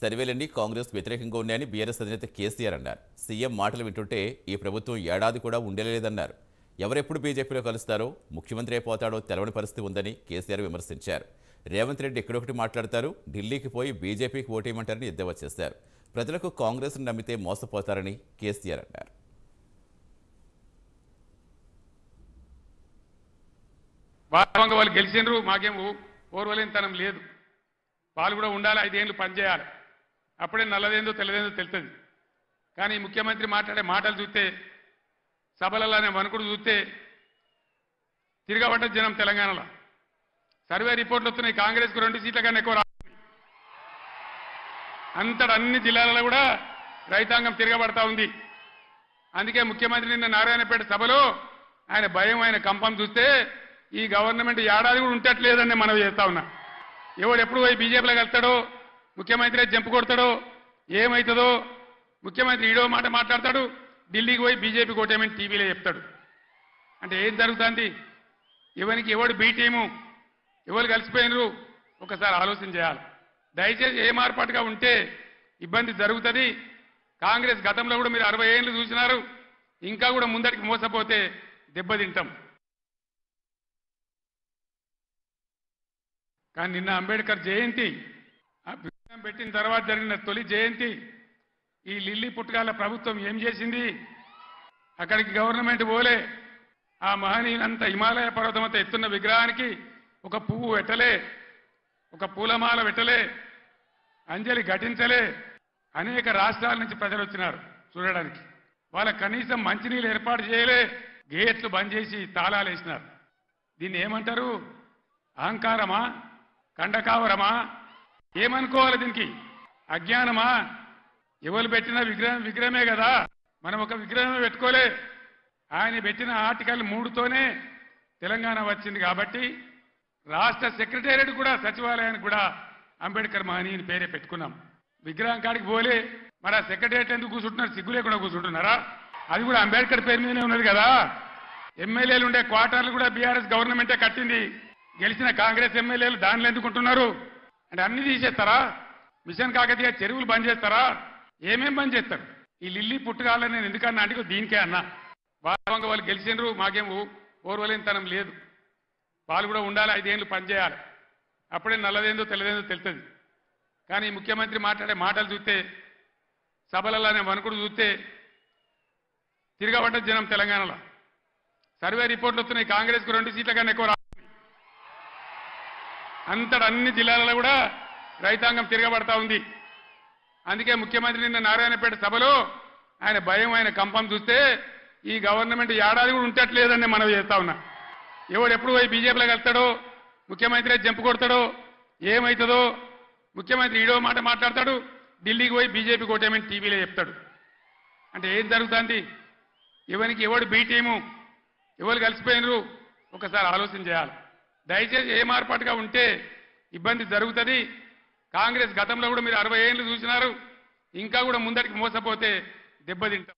సర్వేలన్నీ కాంగ్రెస్ వ్యతిరేకంగా ఉన్నాయని బీఆర్ఎస్ అధినేత కేసీఆర్ అన్నారు. సీఎం మాటలు వింటుంటే ఈ ప్రభుత్వం ఏడాది కూడా ఉండలేదన్నారు. ఎవరెప్పుడు బీజేపీలో కలుస్తారో, ముఖ్యమంత్రి అయిపోతాడో తెలవని పరిస్థితి ఉందని కేసీఆర్ విమర్శించారు. రేవంత్ రెడ్డి ఎక్కడొకటి మాట్లాడతారు, ఢిల్లీకి పోయి బీజేపీకి ఓటేయమంటారని ఎద్దేవా చేశారు. ప్రజలకు కాంగ్రెస్ను నమ్మితే మోసపోతారని కేసీఆర్ అన్నారు. వాస్తవంగా వాళ్ళు గెలిచినరు, మాకేం ఓర్వలేనితనం లేదు. వాళ్ళు కూడా ఉండాలి, 5 ఏళ్ళు పనిచేయాలి. అప్పుడే నల్లదేందో తెల్లదేందో తెలుస్తుంది. కానీ ముఖ్యమంత్రి మాట్లాడే మాటలు చూస్తే, సభలలోనే వణుకుడు చూస్తే తిరగబడ్డ జనం తెలంగాణలో. సర్వే రిపోర్ట్లు వస్తున్నాయి, కాంగ్రెస్కు 2 సీట్ల కన్నా ఎక్కువ అంతటా అన్ని జిల్లాలలో కూడా రైతాంగం తిరగబడతా ఉంది. అందుకే ముఖ్యమంత్రి నిన్న నారాయణపేట సభలో ఆయన భయం, ఆయన కంపం చూస్తే ఈ గవర్నమెంట్ ఏడాది కూడా ఉంటట్లేదని మనం చేస్తా ఉన్నా. ఎవడు ఎప్పుడు పోయి బీజేపీలో వెళ్తాడో, ముఖ్యమంత్రి జంపు కొడతాడో, ఏమవుతుందో, ముఖ్యమంత్రి ఈడో మాట మాట్లాడతాడు, ఢిల్లీకి పోయి బీజేపీ కోటేమని టీవీలో చెప్తాడు. అంటే ఏం జరుగుతుంది? ఎవరికి ఎవడు బీ టీము, ఎవరు కలిసిపోయినరు ఒకసారి ఆలోచన చేయాలి. దయచేసి ఏ మార్పాటుగా ఉంటే ఇబ్బంది జరుగుతుంది. కాంగ్రెస్ గతంలో కూడా మీరు 60 ఏళ్ళు చూసినారు, ఇంకా కూడా ముందరికి మోసపోతే దెబ్బతింటాం. కానీ నిన్న అంబేద్కర్ జయంతి విగ్రహం పెట్టిన తర్వాత జరిగిన తొలి జయంతి, ఈ లిల్లీ పుట్టగాల ప్రభుత్వం ఏం చేసింది? అక్కడికి గవర్నమెంట్ పోలే, ఆ మహనీయులంతా హిమాలయ పర్వతం అంతా ఎత్తున్న విగ్రహానికి ఒక పువ్వు పెట్టలే, ఒక పూలమాల పెట్టలే, అంజలి ఘటించలే. అనేక రాష్ట్రాల నుంచి ప్రజలు వచ్చినారు చూడడానికి. వాళ్ళ కనీసం మంచినీళ్ళు ఏర్పాటు చేయలే, గేట్లు బంద్ చేసి తాళాలు వేసినారు. దీన్ని ఏమంటారు? అహంకారమా? కండకావరమా? ఏమనుకోవాలి దీనికి? అజ్ఞానమా? ఎవరు పెట్టిన విగ్రహమే కదా, మనం ఒక విగ్రహమే పెట్టుకోలే. ఆయన పెట్టిన ఆర్టికల్ 3తోనే తెలంగాణ వచ్చింది. కాబట్టి రాష్ట్ర సెక్రటేరియట్ కూడా, సచివాలయానికి కూడా అంబేద్కర్ మహనీయుని పేరే పెట్టుకున్నాం. విగ్రహం కాడికి పోలే, మరి ఆ సెక్రటేరియట్ ఎందుకు కూర్చుంటున్నారు? సిగ్గు లేకుండా కూర్చుంటున్నారా? అది కూడా అంబేద్కర్ పేరు మీదనే ఉన్నది కదా. ఎమ్మెల్యేలు ఉండే క్వార్టర్లు కూడా బీఆర్ఎస్ గవర్నమెంటే కట్టింది. గెలిచిన కాంగ్రెస్ ఎమ్మెల్యేలు దానిలో ఎందుకుంటున్నారు? అంటే అన్ని తీసేస్తారా? మిషన్ కాకతీయ చెరువులు బంద్ చేస్తారా? ఏమేం బంద్ చేస్తారు? ఈ లిల్లీ పుట్టుకాలని నేను ఎందుకన్నా అంటే దీనికే అన్నా. వాస్తవంగా వాళ్ళు గెలిచినరు, మాకేం ఓర్వలేనితనం లేదు. వాళ్ళు కూడా ఉండాలి, 5 ఏళ్ళు పనిచేయాలి. అప్పుడే నల్లదేందో తెల్లదేందో తెలుస్తుంది. కానీ ముఖ్యమంత్రి మాట్లాడే మాటలు చూస్తే, సభలలోనే వణుకుడు చూస్తే తిరగబడ్డ జనం తెలంగాణలో. సర్వే రిపోర్ట్లు వస్తున్నాయి, కాంగ్రెస్కు 2 సీట్ల కన్నా ఎక్కువ అంతటా అన్ని జిల్లాలలో కూడా రైతాంగం తిరగబడతా ఉంది. అందుకే ముఖ్యమంత్రి నిన్న నారాయణపేట సభలో ఆయన భయం, ఆయన కంపం చూస్తే ఈ గవర్నమెంట్ ఏడాది కూడా ఉంటట్లేదని మనం చేస్తా ఉన్నా. ఎవడు ఎప్పుడు పోయి బీజేపీలో వెళ్తాడో, ముఖ్యమంత్రి జంపు కొడతాడో, ఏమవుతుందో, ముఖ్యమంత్రి ఈడో మాట మాట్లాడతాడు, ఢిల్లీకి పోయి బీజేపీ కోటేమని టీవీలో చెప్తాడు. అంటే ఏం జరుగుతుంది? ఎవరికి ఎవడు బీ టీము, ఎవరు కలిసిపోయినరు ఒకసారి ఆలోచన చేయాలి. దయచేసి ఏ మార్పాటుగా ఉంటే ఇబ్బంది జరుగుతుంది. కాంగ్రెస్ గతంలో కూడా మీరు 60 ఏళ్ళు చూసినారు, ఇంకా కూడా ముందరికి మోసపోతే దెబ్బతింటాం.